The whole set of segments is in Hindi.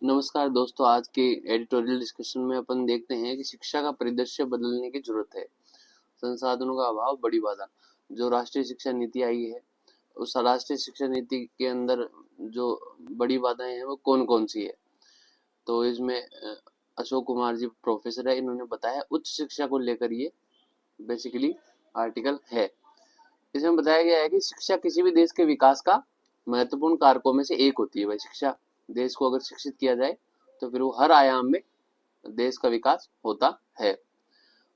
नमस्कार दोस्तों, आज के एडिटोरियल डिस्कशन में अपन देखते हैं कि शिक्षा का परिदृश्य बदलने की जरूरत है। संसाधनों का अभाव बड़ी बाधा। जो राष्ट्रीय शिक्षा नीति आई है, उस राष्ट्रीय शिक्षा नीति के अंदर जो बड़ी बाधाएं हैं वो कौन कौन सी है। तो इसमें अशोक कुमार जी प्रोफेसर है, इन्होंने बताया उच्च शिक्षा को लेकर ये बेसिकली आर्टिकल है। इसमें बताया गया है कि शिक्षा किसी भी देश के विकास का महत्वपूर्ण कारकों में से एक होती है। भाई शिक्षा, देश को अगर शिक्षित किया जाए तो फिर वो हर आयाम में देश का विकास होता है।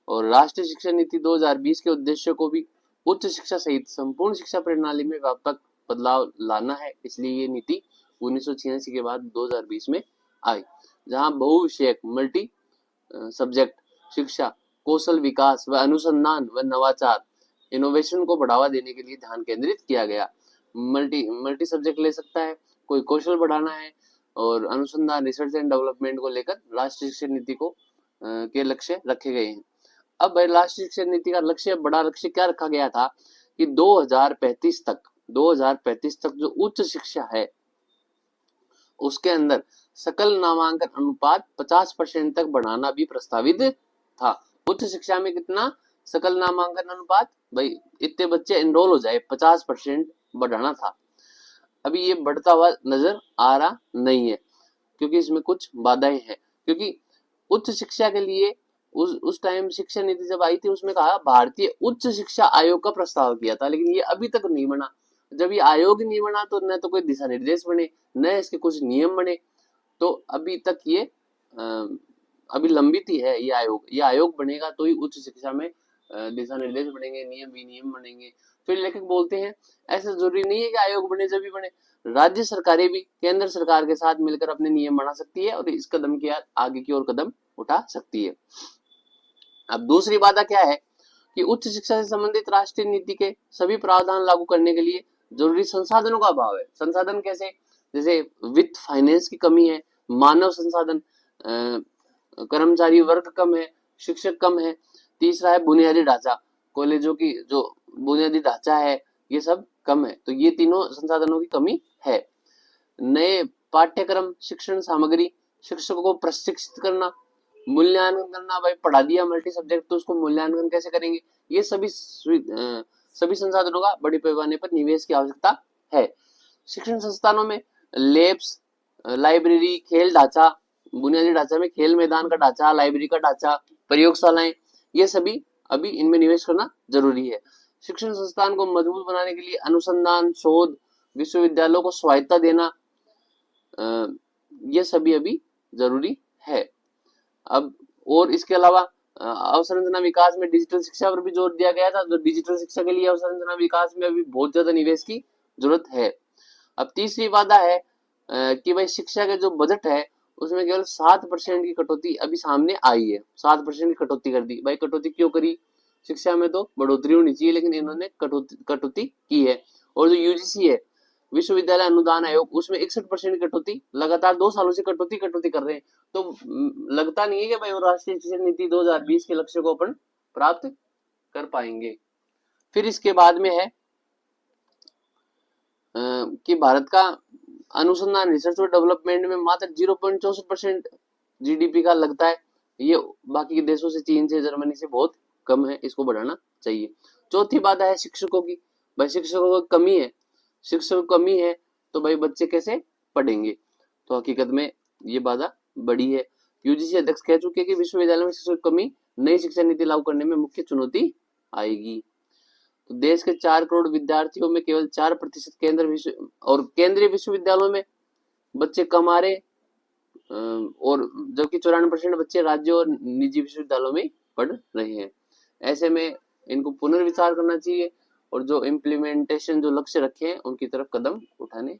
और राष्ट्रीय शिक्षा नीति 2020 के उद्देश्य को भी उच्च शिक्षा सहित संपूर्ण शिक्षा प्रणाली में व्यापक बदलाव लाना है। इसलिए ये नीति 1986 के बाद 2020 में आई, जहां बहुविषयक मल्टी सब्जेक्ट शिक्षा, कौशल विकास व अनुसंधान व नवाचार, इनोवेशन को बढ़ावा देने के लिए ध्यान केंद्रित किया गया। मल्टी सब्जेक्ट ले सकता है, कोई कौशल बढ़ाना है, और अनुसंधान रिसर्च एंड डेवलपमेंट को लेकर राष्ट्रीय शिक्षा नीति को के लक्ष्य रखे गए हैं। अब राष्ट्रीय शिक्षा नीति का लक्ष्य, बड़ा लक्ष्य क्या रखा गया था कि 2035 तक जो उच्च शिक्षा है उसके अंदर सकल नामांकन अनुपात 50% तक बढ़ाना भी प्रस्तावित था। उच्च शिक्षा में कितना सकल नामांकन अनुपात, भाई इतने बच्चे एनरोल हो जाए, 50% बढ़ाना था। अभी ये बढ़ता हुआ नजर आ रहा नहीं है, क्योंकि इसमें कुछ बाधाएं हैं। क्योंकि उच्च शिक्षा के लिए उस टाइम शिक्षा नीति जब आई थी, उसमें कहा भारतीय उच्च शिक्षा आयोग का प्रस्ताव किया था, लेकिन ये अभी तक नहीं बना। जब ये आयोग नहीं बना तो न तो कोई दिशा निर्देश बने, न इसके कुछ नियम बने। तो अभी तक ये अभी लंबित ही है। ये आयोग बनेगा तो ही उच्च शिक्षा में दिशा निर्देश बनेंगे, नियम विनियम बनेंगे। फिर लेखक बोलते हैं ऐसा जरूरी नहीं है कि आयोग बने जब भी बने, राज्य सरकारें भी केंद्र सरकार के साथ मिलकर अपने नियम बना सकती है और इस कदम के आगे की ओर कदम उठा सकती है। अब दूसरी बाधा क्या है कि उच्च शिक्षा से संबंधित राष्ट्रीय नीति के सभी प्रावधान लागू करने के लिए जरूरी संसाधनों का अभाव है। संसाधन कैसे? जैसे वित्त फाइनेंस की कमी है, मानव संसाधन, कर्मचारी वर्ग कम है, शिक्षक कम है। तीसरा है बुनियादी ढांचा, कॉलेजों की जो बुनियादी ढांचा है ये सब कम है। तो ये तीनों संसाधनों की कमी है। नए पाठ्यक्रम, शिक्षण सामग्री, शिक्षकों को प्रशिक्षित करना, मूल्यांकन करना। भाई पढ़ा दिया मल्टी सब्जेक्ट तो उसको मूल्यांकन कैसे करेंगे? ये सभी संसाधनों का बड़े पैमाने पर निवेश की आवश्यकता है। शिक्षण संस्थानों में लैब्स, लाइब्रेरी, खेल ढांचा, बुनियादी ढांचा में खेल मैदान का ढांचा, लाइब्रेरी का ढांचा, प्रयोगशालाएं, ये सभी अभी इनमें निवेश करना जरूरी है। शिक्षण संस्थान को मजबूत बनाने के लिए अनुसंधान, शोध, विश्वविद्यालयों को स्वायत्ता देना, ये सभी अभी जरूरी है। अब और इसके अलावा अवसंरचना विकास में डिजिटल शिक्षा पर भी जोर दिया गया था। तो डिजिटल शिक्षा के लिए अवसंरचना विकास में अभी बहुत ज्यादा निवेश की जरूरत है। अब तीसरी बाधा है कि भाई शिक्षा का जो बजट है उसमें केवल 7% की कटौती अभी सामने आई है। 7% की कटौती कर दी। भाई कटौती क्यों करी? शिक्षा में तो बढ़ोतरी होनी चाहिए, लेकिन इन्होंने कटौती की है। और जो यूजीसी है, विश्वविद्यालय अनुदान आयोग, उसमें 61% की कटौती, लगातार 2 सालों से कटौती कर रहे हैं। तो लगता नहीं है कि भाई राष्ट्रीय शिक्षा नीति 2020 के लक्ष्य को अपन प्राप्त कर पाएंगे। फिर इसके बाद में है कि भारत का अनुसंधान, रिसर्च और डेवलपमेंट में मात्र 0.64% जीडीपी का लगता है। ये बाकी के देशों से, चीन से, जर्मनी से बहुत कम है, इसको बढ़ाना चाहिए। चौथी बात है शिक्षकों की। भाई शिक्षकों की कमी है, शिक्षकों की कमी है तो भाई बच्चे कैसे पढ़ेंगे? तो हकीकत में ये बाधा बड़ी है। यूजीसी अध्यक्ष कह चुके हैं कि विश्वविद्यालय में शिक्षकों की कमी नई शिक्षा नीति लागू करने में मुख्य चुनौती आएगी। तो देश के 4 करोड़ विद्यार्थियों में केवल 4% केंद्रीय विश्वविद्यालयों में बच्चे कम आ रहे, और जबकि 94% बच्चे राज्य और निजी विश्वविद्यालयों में पढ़ रहे हैं। ऐसे में इनको पुनर्विचार करना चाहिए और जो इम्प्लीमेंटेशन, जो लक्ष्य रखे हैं उनकी तरफ कदम उठाने